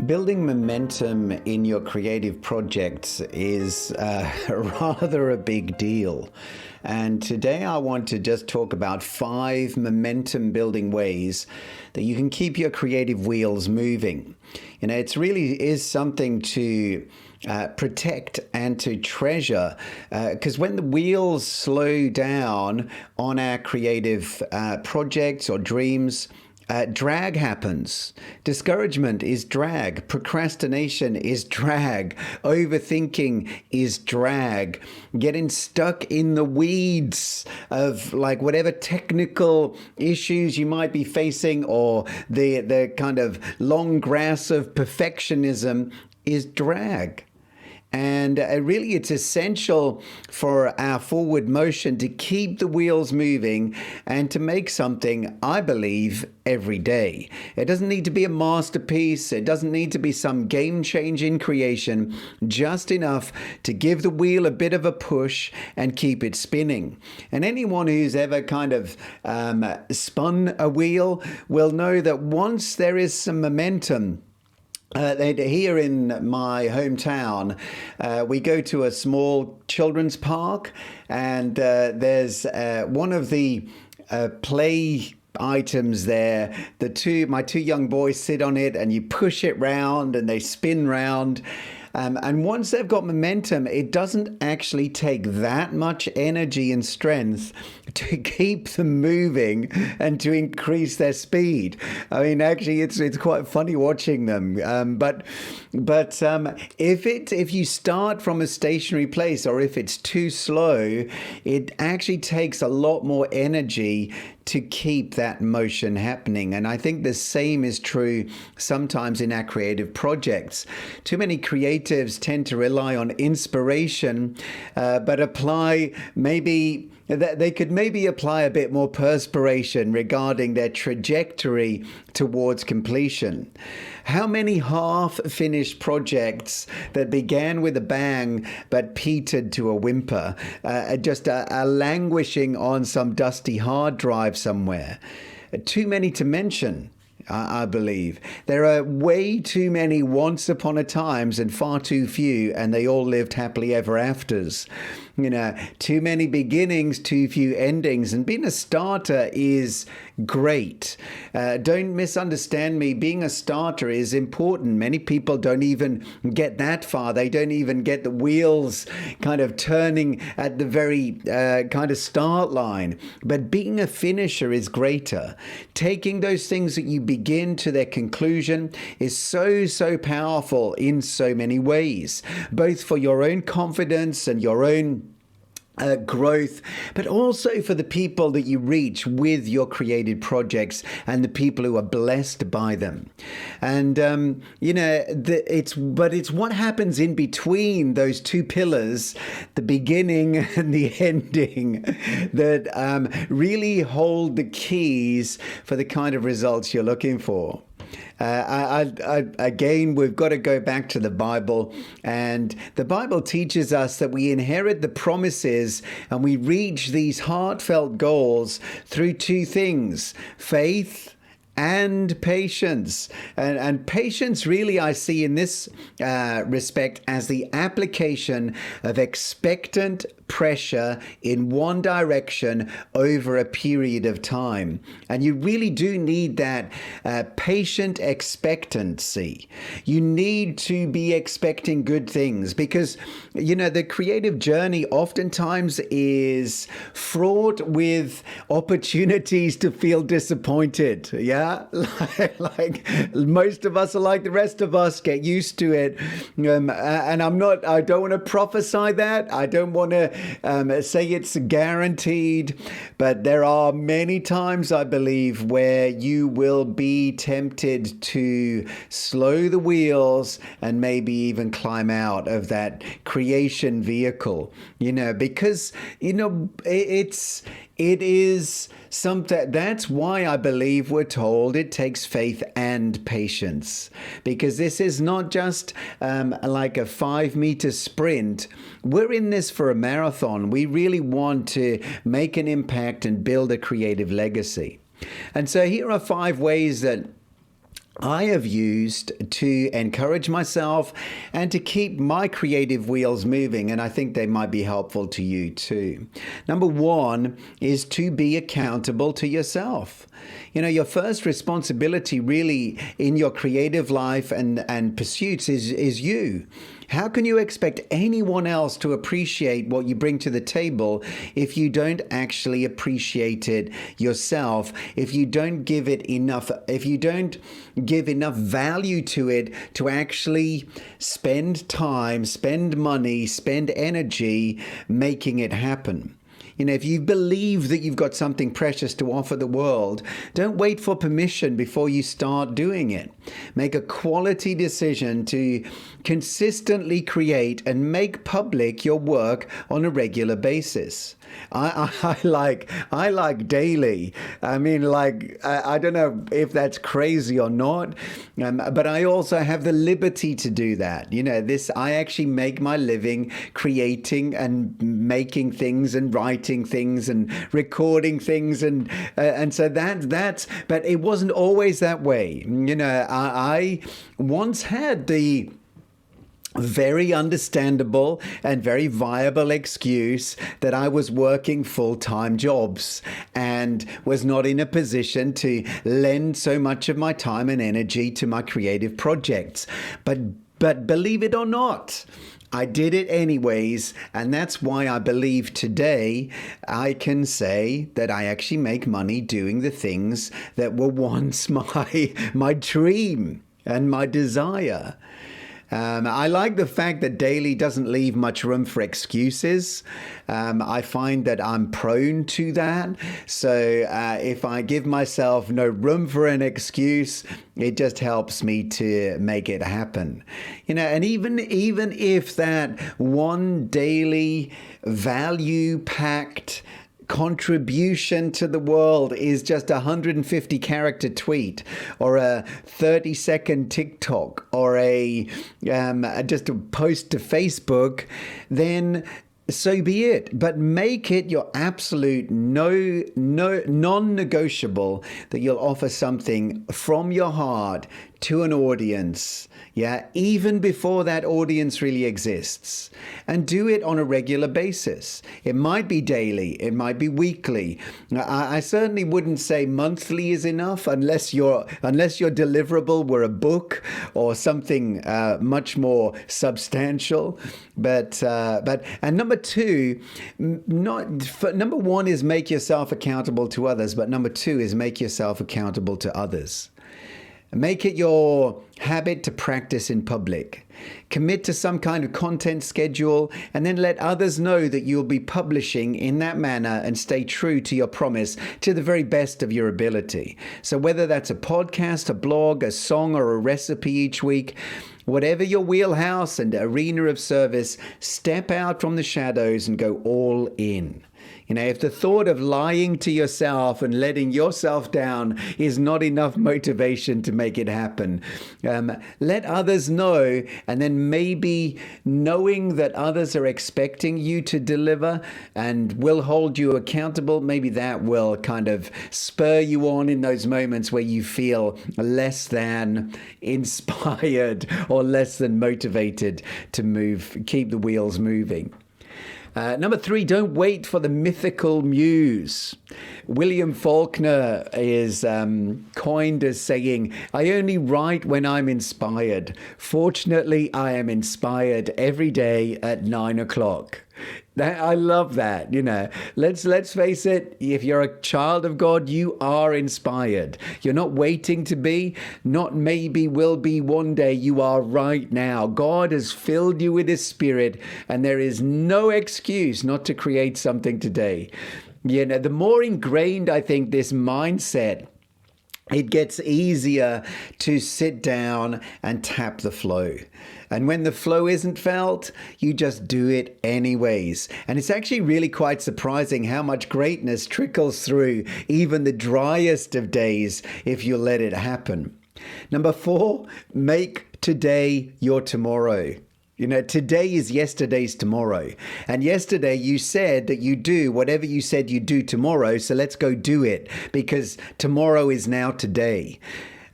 Building momentum in your creative projects is rather a big deal. And today I want to just talk about 5 momentum building ways that you can keep your creative wheels moving. You know, it really is something to protect and to treasure, because when the wheels slow down on our creative projects or dreams, drag happens. Discouragement is drag. Procrastination is drag. Overthinking is drag. Getting stuck in the weeds of like whatever technical issues you might be facing, or the kind of long grass of perfectionism is drag. And really, it's essential for our forward motion to keep the wheels moving and to make something, I believe, every day. It doesn't need to be a masterpiece. It doesn't need to be some game-changing creation, just enough to give the wheel a bit of a push and keep it spinning. And anyone who's ever kind of spun a wheel will know that once there is some momentum, here in my hometown, we go to a small children's park, and there's one of the play items there. My two young boys sit on it, and you push it round, and they spin round. And once they've got momentum, it doesn't actually take that much energy and strength to keep them moving and to increase their speed. I mean, actually, it's quite funny watching them. But if you start from a stationary place, or if it's too slow, it actually takes a lot more energy to keep that motion happening. And I think the same is true sometimes in our creative projects. Too many creatives tend to rely on inspiration, but they could maybe apply a bit more perspiration regarding their trajectory towards completion. How many half-finished projects that began with a bang but petered to a whimper, just a languishing on some dusty hard drive somewhere? Too many to mention, I believe. There are way too many once upon a times and far too few, and they all lived happily ever afters. You know, too many beginnings, too few endings. And being a starter is great. Don't misunderstand me. Being a starter is important. Many people don't even get that far. They don't even get the wheels kind of turning at the very kind of start line. But being a finisher is greater. Taking those things that you begin to their conclusion is so powerful in so many ways, both for your own confidence and your own growth, but also for the people that you reach with your created projects and the people who are blessed by them. And it's what happens in between those two pillars, the beginning and the ending, that really hold the keys for the kind of results you're looking for. Again, we've got to go back to the Bible, and the Bible teaches us that we inherit the promises and we reach these heartfelt goals through 2 things: faith and patience. And patience really I see in this respect as the application of expectant pressure in one direction over a period of time. And you really do need that patient expectancy. You need to be expecting good things, because, you know, the creative journey oftentimes is fraught with opportunities to feel disappointed. Yeah. Like most of us are like the rest of us, get used to it. And I don't want to prophesy that. I don't want to say it's guaranteed, but there are many times, I believe, where you will be tempted to slow the wheels and maybe even climb out of that creation vehicle, you know, because, you know, it is something. That's why I believe we're told it takes faith and patience, because this is not just like a 5-meter sprint. We're in this for a marathon. We really want to make an impact and build a creative legacy. And so here are 5 ways that I have used to encourage myself and to keep my creative wheels moving, and I think they might be helpful to you too. Number one is to be accountable to yourself. You know, your first responsibility really in your creative life and pursuits is you. How can you expect anyone else to appreciate what you bring to the table if you don't actually appreciate it yourself, if you don't give it enough, if you don't give enough value to it to actually spend time, spend money, spend energy making it happen? You know, if you believe that you've got something precious to offer the world, don't wait for permission before you start doing it. Make a quality decision to consistently create and make public your work on a regular basis. I like daily. I mean, I don't know if that's crazy or not, but I also have the liberty to do that. You know, I actually make my living creating and making things and writing things and recording things, and so that's. But it wasn't always that way. You know, I once had the very understandable and very viable excuse that I was working full-time jobs and was not in a position to lend so much of my time and energy to my creative projects. But believe it or not, I did it anyways, and that's why I believe today I can say that I actually make money doing the things that were once my dream and my desire. I like the fact that daily doesn't leave much room for excuses. I find that I'm prone to that. So if I give myself no room for an excuse, it just helps me to make it happen. You know, and even if that one daily value-packed contribution to the world is just a 150 character tweet or a 30-second TikTok or just a post to Facebook, then so be it. But make it your absolute non-negotiable that you'll offer something from your heart to an audience, even before that audience really exists. And do it on a regular basis. It might be daily, it might be weekly. I certainly wouldn't say monthly is enough unless your deliverable were a book or something much more substantial. But number two, number one is make yourself accountable to others, but number two is make yourself accountable to others. Make it your habit to practice in public. Commit to some kind of content schedule and then let others know that you'll be publishing in that manner, and stay true to your promise to the very best of your ability. So whether that's a podcast, a blog, a song, or a recipe each week, whatever your wheelhouse and arena of service, step out from the shadows and go all in. You know, if the thought of lying to yourself and letting yourself down is not enough motivation to make it happen, let others know, and then maybe knowing that others are expecting you to deliver and will hold you accountable, maybe that will kind of spur you on in those moments where you feel less than inspired or less than motivated to keep the wheels moving. Number three, don't wait for the mythical muse. William Faulkner is coined as saying, "I only write when I'm inspired. Fortunately, I am inspired every day at 9 o'clock." I love that. You know, let's face it. If you're a child of God, you are inspired. You're not waiting to be, not maybe will be one day. You are right now. God has filled you with His Spirit, and there is no excuse not to create something today. You know, the more ingrained I think this mindset, it gets easier to sit down and tap the flow. And when the flow isn't felt, you just do it anyways. And it's actually really quite surprising how much greatness trickles through even the driest of days if you let it happen. Number four, make today your tomorrow. You know, today is yesterday's tomorrow. And yesterday you said that you do whatever you said you do tomorrow. So let's go do it, because tomorrow is now today.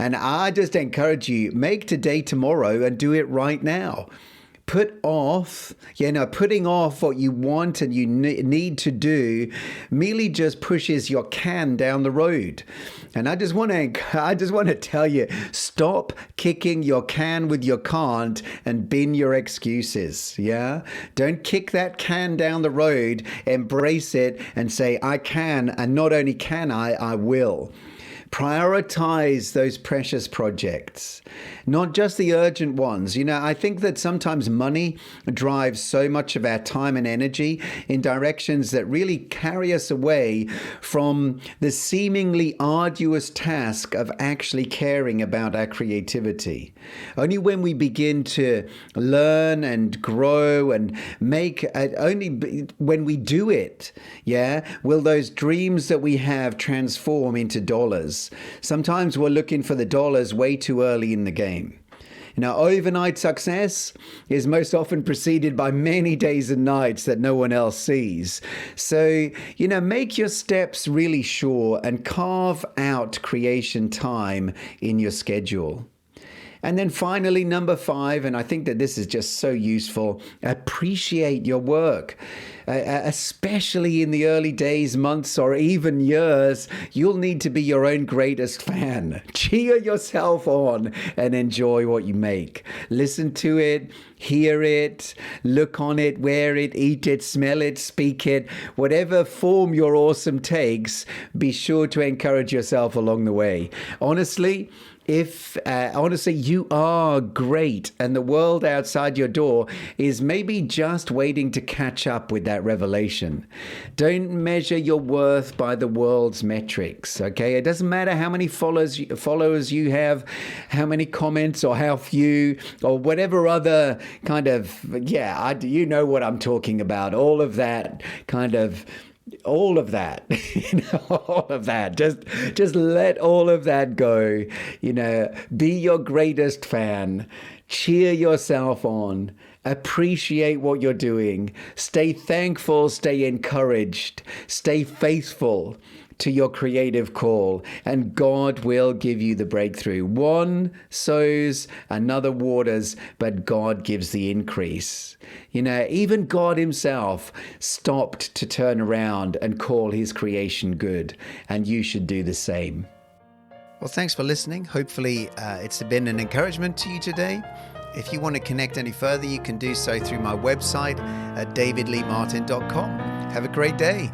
And I just encourage you, make today tomorrow and do it right now. Putting off what you want and you need to do merely just pushes your can down the road. And I just want to tell you, stop kicking your can with your can't and bin your excuses. Yeah, don't kick that can down the road. Embrace it and say, I can, and not only can I will. Prioritize those precious projects, not just the urgent ones. I think that sometimes money drives so much of our time and energy in directions that really carry us away from the seemingly arduous task of actually caring about our creativity. Only when we begin to learn and grow and only when we do it, will those dreams that we have transform into dollars. Sometimes we're looking for the dollars way too early in the game. Overnight success is most often preceded by many days and nights that no one else sees. So, make your steps really sure and carve out creation time in your schedule. And then finally, number 5, and I think that this is just so useful, appreciate your work. Especially in the early days, months, or even years, you'll need to be your own greatest fan. Cheer yourself on and enjoy what you make. Listen to it, hear it, look on it, wear it, eat it, smell it, speak it. Whatever form your awesome takes, be sure to encourage yourself along the way. Honestly, you are great, and the world outside your door is maybe just waiting to catch up with that revelation. Don't measure your worth by the world's metrics, okay? It doesn't matter how many followers you have, how many comments, or how few, or whatever other kind of, you know what I'm talking about, all of that. All of that, just let all of that go. Be your greatest fan, cheer yourself on, appreciate what you're doing, stay thankful, stay encouraged, stay faithful to your creative call, and God will give you the breakthrough. One sows, another waters, but God gives the increase. Even God himself stopped to turn around and call his creation good, and you should do the same. Well, thanks for listening. Hopefully it's been an encouragement to you today. If you want to connect any further, you can do so through my website at davidleemartin.com. Have a great day.